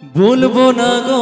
বলবো না গো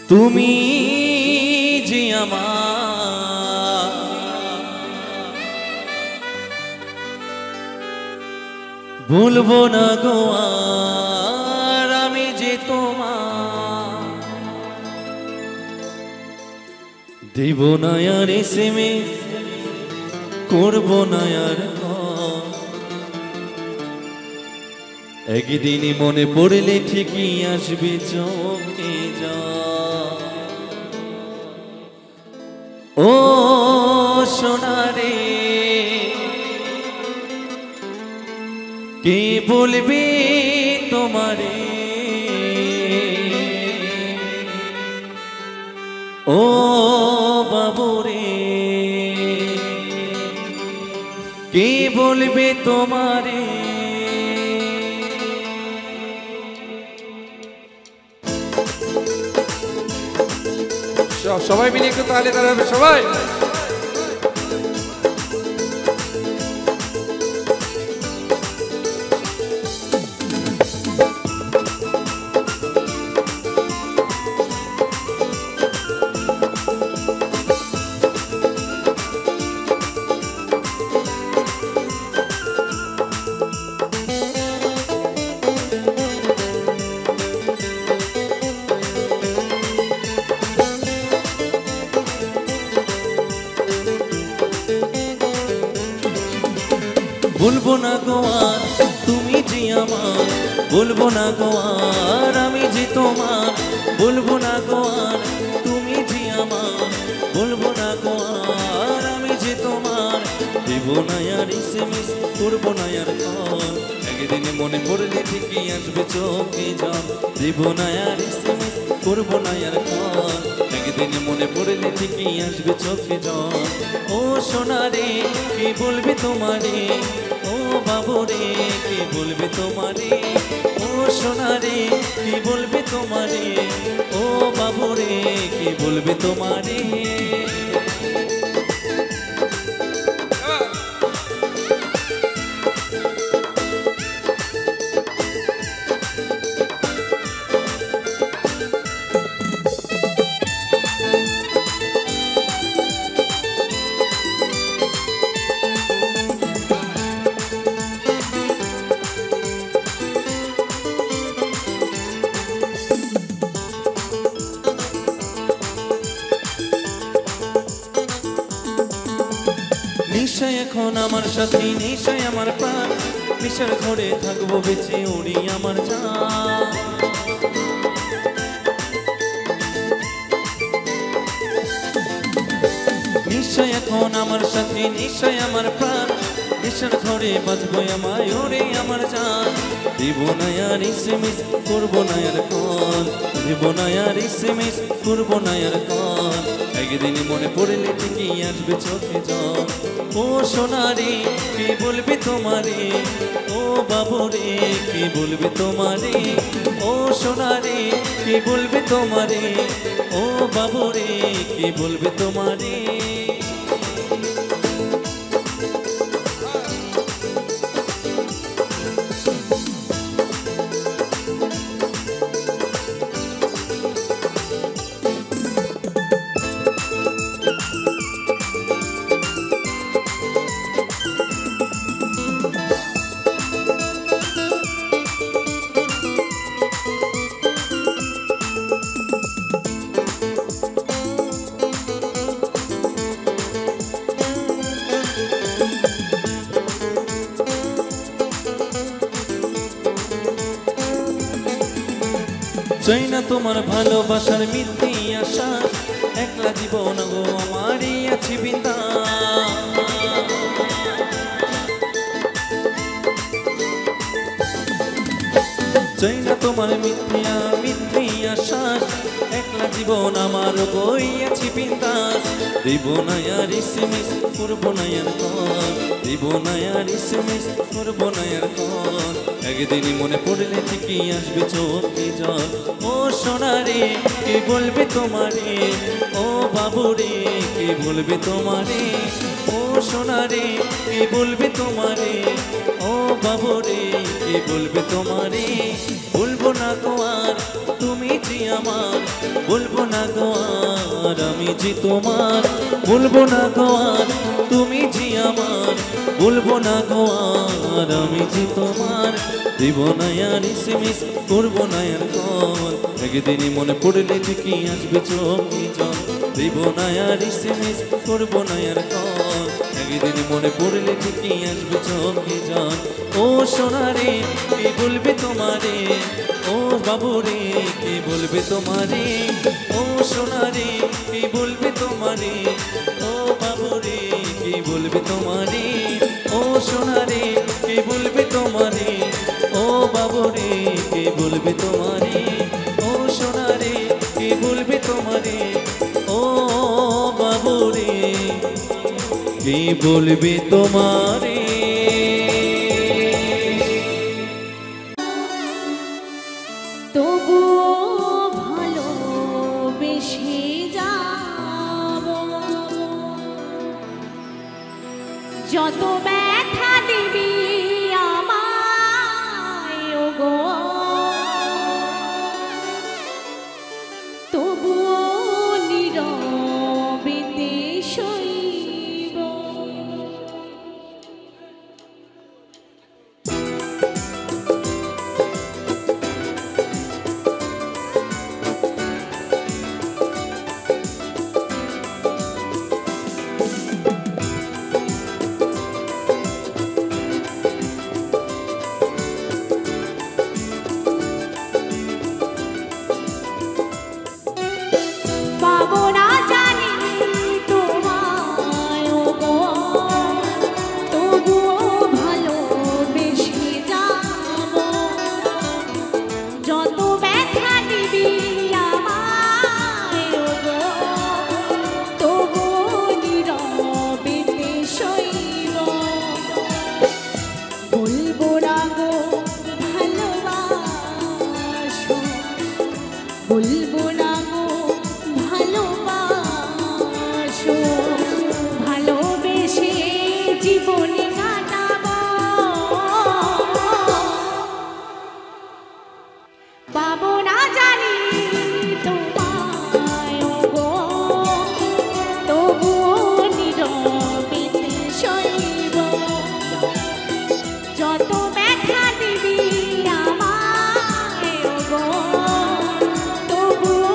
তুমি যে আমার, বলবো না গো আমি যে তোমার, দেব না আর এসএমএস, করবো না আর একদিনই মনে পড়লে ঠিকই আসবে চোখে যা। ও সোনারে কে বলবে তোমারে, ও বাবুরে কে বলবে তোমারে। সবাই মিলে একটু তালে দাঁড়াবে সবাই। বলবো না গো আর তুমি যে আমার, বলবো না গো আর আমি যে তোমার, বলবো না গো আর তুমি যে আমার, বলবো না গো আর আমি যে তোমার, দেব না আর এসএমএস, করবো না আর কল, একদিনে মনে পড়লে ঠিকই আসবে চোখে জল, দেব না আর এসএমএস, করবো না আর কল, একদিনে মনে পড়লে ঠিকই আসবে চোখে জল। ও সোনারে কি বলবে তোমারে, ও বাবুরে কি বলবে তোমারে, ও সোনারে কি বলবে তোমারে, ও বাবুরে কি বলবে তোমারে। নিশ্চয় এখন আমার সাথী, নিশ্চয় আমার প্রাণ, নিশ্চয় ঘরে থাকবো বেঁচে উড়ি আমার জান। নিশ্চয় এখন আমার সাথী, নিশ্চয় আমার প্রাণ, নিশ্চয় ঘরে বাঁচবো আমায় ওরে আমার জান। দেব না আর এসএমএস, করবো না আর কল, দেব না আর এসএমএস, করবো না আর কল, একদিন মনে পড়লে ঠিকই আসবে চোখে জল। ও সোনারে কে বলবে তোমারে, ও বাবুরে কে বলবে তোমারে, ও সোনারে কে বলবে তোমারে, ও বাবুরে কে বলবে তোমারে। চাই না তোমার ভালোবাসার মিথ্যে আশা, একলা জীবন গো আমারই আছি বিন্দাস। চাই না তোমার মিথ্যে আশা, একলা জীবন আমার গই আছি বিন্দাস। দেব না আর এসএমএস, করবো না আর কল, দেব না আর এসএমএস, করবো না আর কল, একদিন মনে পড়লে ঠিকই আসবে চোখে জল। ও সোনারে কে বলবে তোমারে, ও বাবুরে কে বলবে তোমারে, ও সোনারে কে বলবে তোমারে, ও বাবুরে কে বলবে তোমারে বলবো না গো আর তুমি যে আমার বলবো না গো আর আমি যে তোমার বলবো না গো আর তুমি যে আমার বলবো না গো আর আমি যে তোমার দিব না আর এসএমএস করবো না আর কল একদিনই মনে পড়লে ঠিকই আসবে চোখে জল দিব না আর এসএমএস করবো না আর কল একদিনই মনে পড়লে ঠিকই আসবে চোখে জল ও সোনারে কে বলবে তোমারে ও বাবুরে কে বলবে তোমারে ও সোনারে কে বলবে তোমারে ও বাবুরে কে বলবে তোমারে ও সোনারে কে বলবে তোমারে ও বাবুরে কে বলবে তোমারে ও সোনারে কে বলবে তোমারে ও বাবুরে কে বলবে তোমারে যত ব্যথা দিবি আমায় গো তবুও নীরবেতে সইব বলবো না গো ভালোবাসো ভালোবেসে জীবনে কাটাবো পাবো না জানি তোমায় গো তবুও নীরবেতে সইব যত ব্যথা দিবি আমায় গো তবুও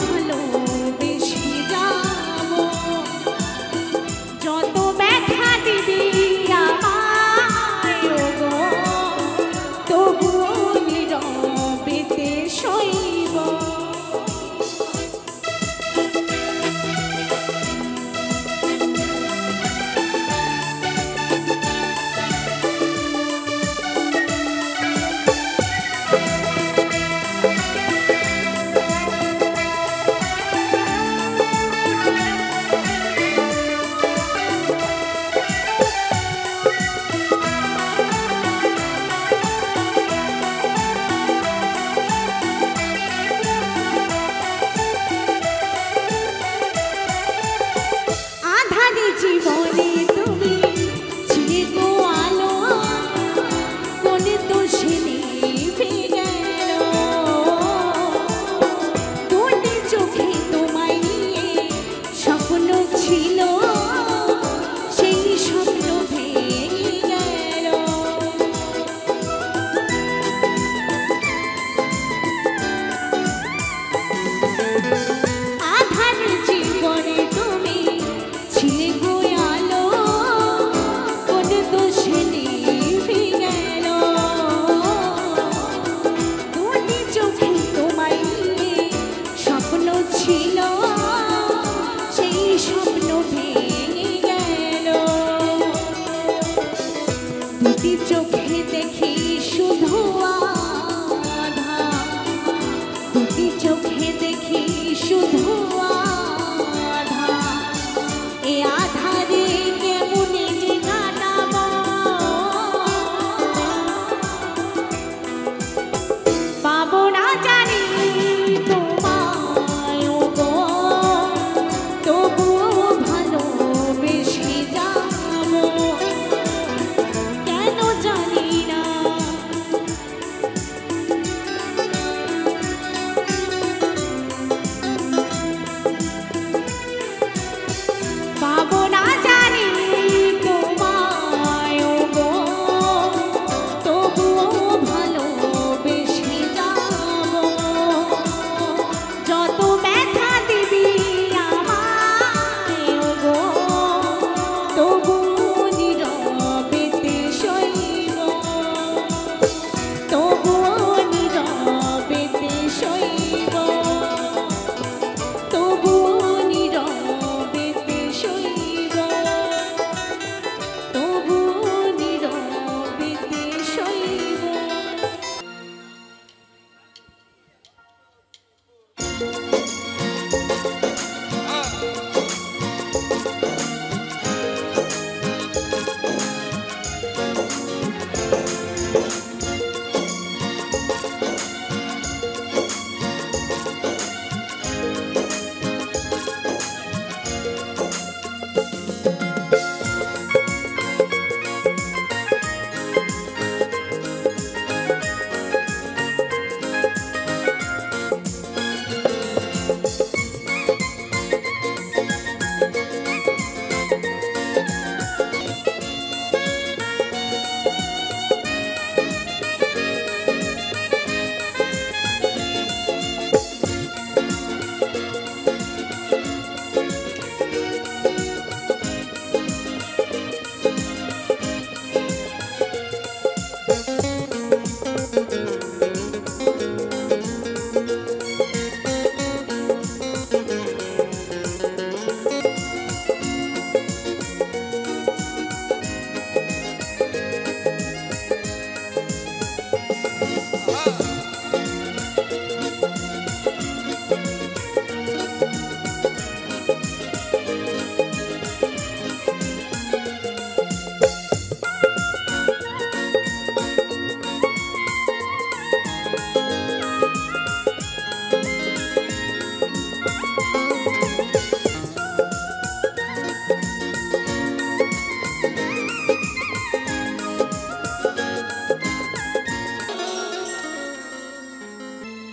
ভালোবেসে চোখে দেখি শুধু আধা, দুটি চোখে দেখি শুধু আধা, এ আধারে কেমনে যে কাটাবো, পাবো না জানি তোমায় গো, তবুও ভালোবেসে যাবো, কেন জানি না। পাবো না জানি তোমায় গো, তবুও ভালোবেসে যাবো, যত ব্যথা দিবি আমায় গো, তবুও নীরবেতে সইব, তবুও নীরবেতে সইব, তবুও নীরবেতে সইব, তবুও নীরবেতে সইব।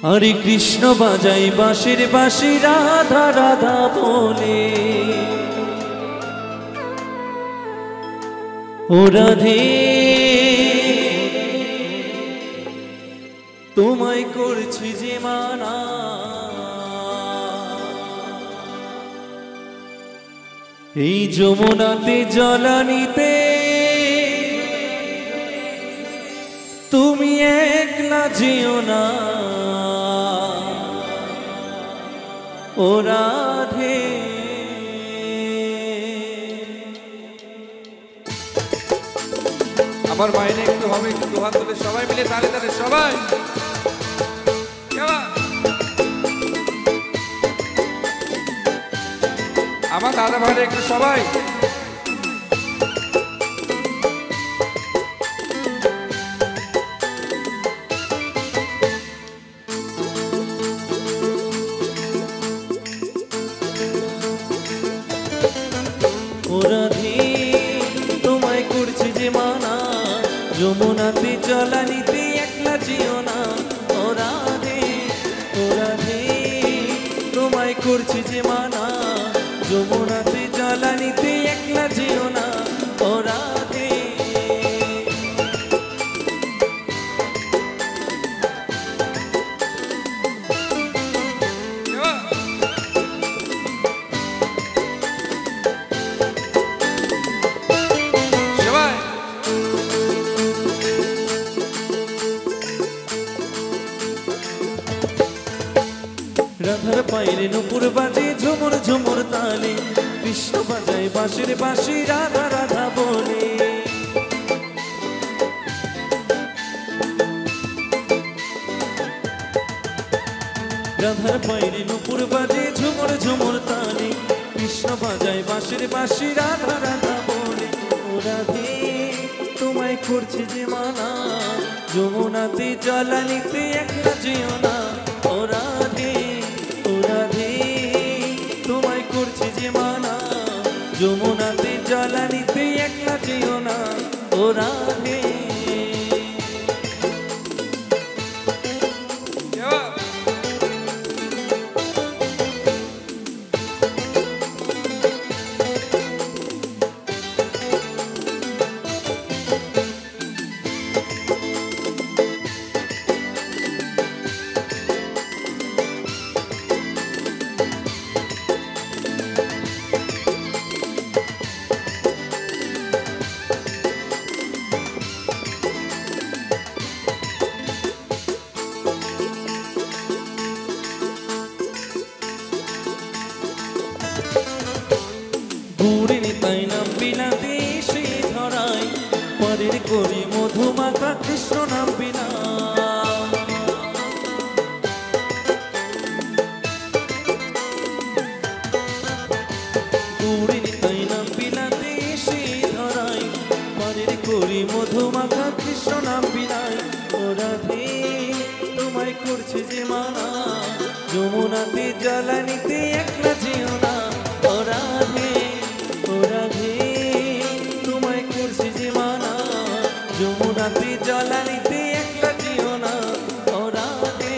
হরে কৃষ্ণ বাজাই বাঁশির বাঁশি রাধা রাধা বলে, ও রাধে তোমায় করছি যে মানা, এই যমুনাতে জলানিতে তুমি একলা যেও না, ও রাধে আমার মাইনে একটু হবে, একটু দুহাত তুলে সবাই মিলে তালে তালে সবাই। আমার দাদা ভাইরা একটু সবাই। ও রাধে তোমায় করছি যে মানা, যমুনাতে জলানিতে একলা যেও না, ও রাধে তোমায় করছি যে মানা, যমুনাতে জলানিতে একলা যেও না, ও রাধে রাধার পায়ের নুপুর বাজে ঝুমুর ঝুমুর তালে, কৃষ্ণ বাজায় বাঁশির বাঁশি রাধা রাধা বলে, রসের বাঁশি রাধা রাধা বলে ও রাধে তোমায় করছে যে মানা যমুনাতে জলানিতে একলা যেও না ও রাধে তোমায় করছে যে মানা যমুনাতে জলানিতে একলা যেও না ও রাধে গুড়িনি তাই নাম বিলাতে সে ধরাই পরের করি মধুমাখা কৃষ্ণ নাম বিনা গুড়িনি তাই নাম বিলাতে সে ধরাই পরের করি মধুমাখা কৃষ্ণ নাম বিনাই ও রাধে তোমায় করছে যে মানা যমুনাতে জলানিতে একলা যেও না ও রাধে তোমায় করছে যে মানা যমুনাতে জলানিতে একলা যেও না ও রাধে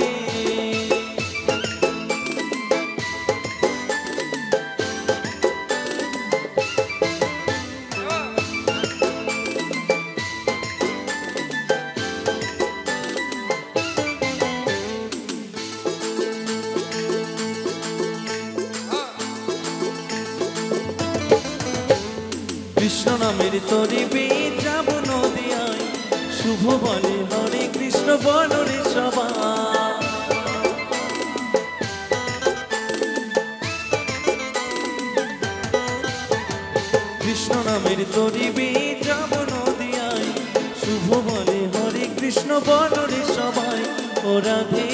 কৃষ্ণ নামের তরি বেয়ে যাব নদিয়ায় শুভ বলে হরে কৃষ্ণ বলরে সবাই কৃষ্ণ নামের তরি বেয়ে যাব নদিয়ায় শুভ বলে হরে কৃষ্ণ বলরে সবাই ও রাধে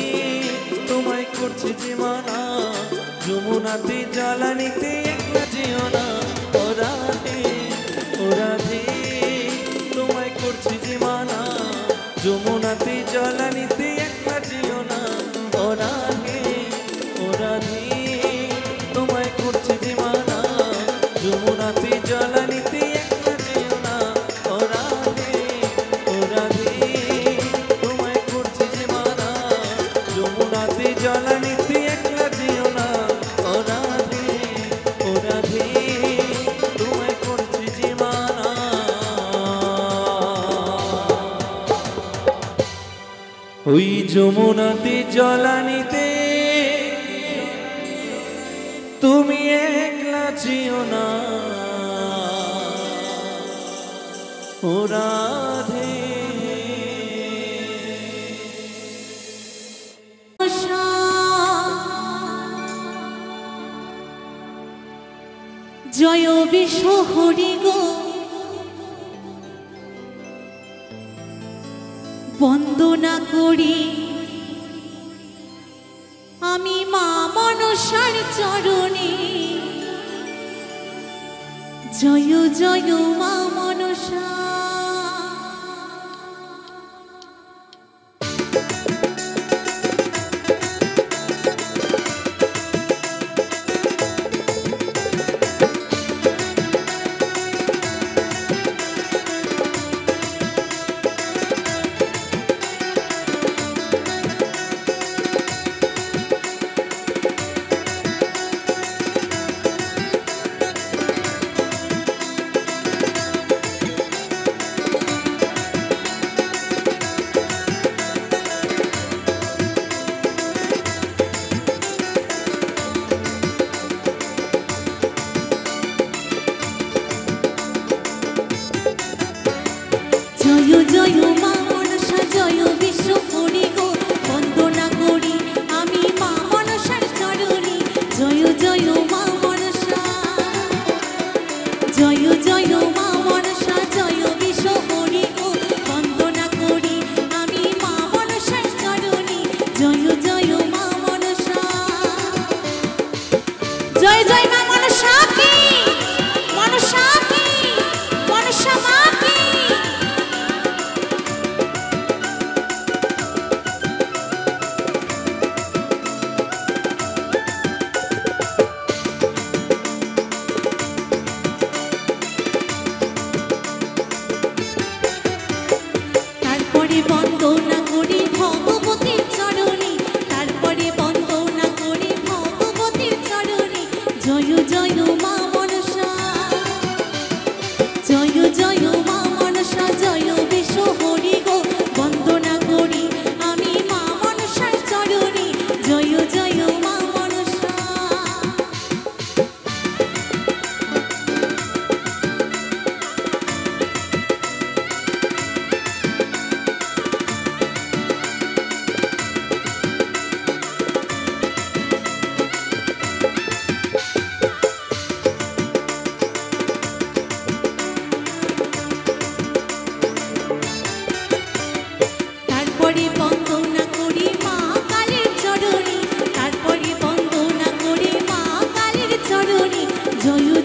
তোমায় করছে যে মানা যমুনাতে জলানিতে একলা যেও না ও রাধে তোমায় করছে যে মানা যমুনাতে জলানিতে একলা যেও না ও রাধে তোমায় করছে যে মানা যমুনাতে জলানিতে একলা যেও না ও রাধে তোমায় করছে যে মানা যমুনাতে জলানিতে একলা যেও না ও রাধে তোমায় করছে যে মানা ওই যমুনাতে জলানিতে তুমি একলা যেও না ও রাধে জয় বিশ্ব হরি গো বন্দনা করি আমি মা মনসার চরণে জয় জয় মা মনসা জয়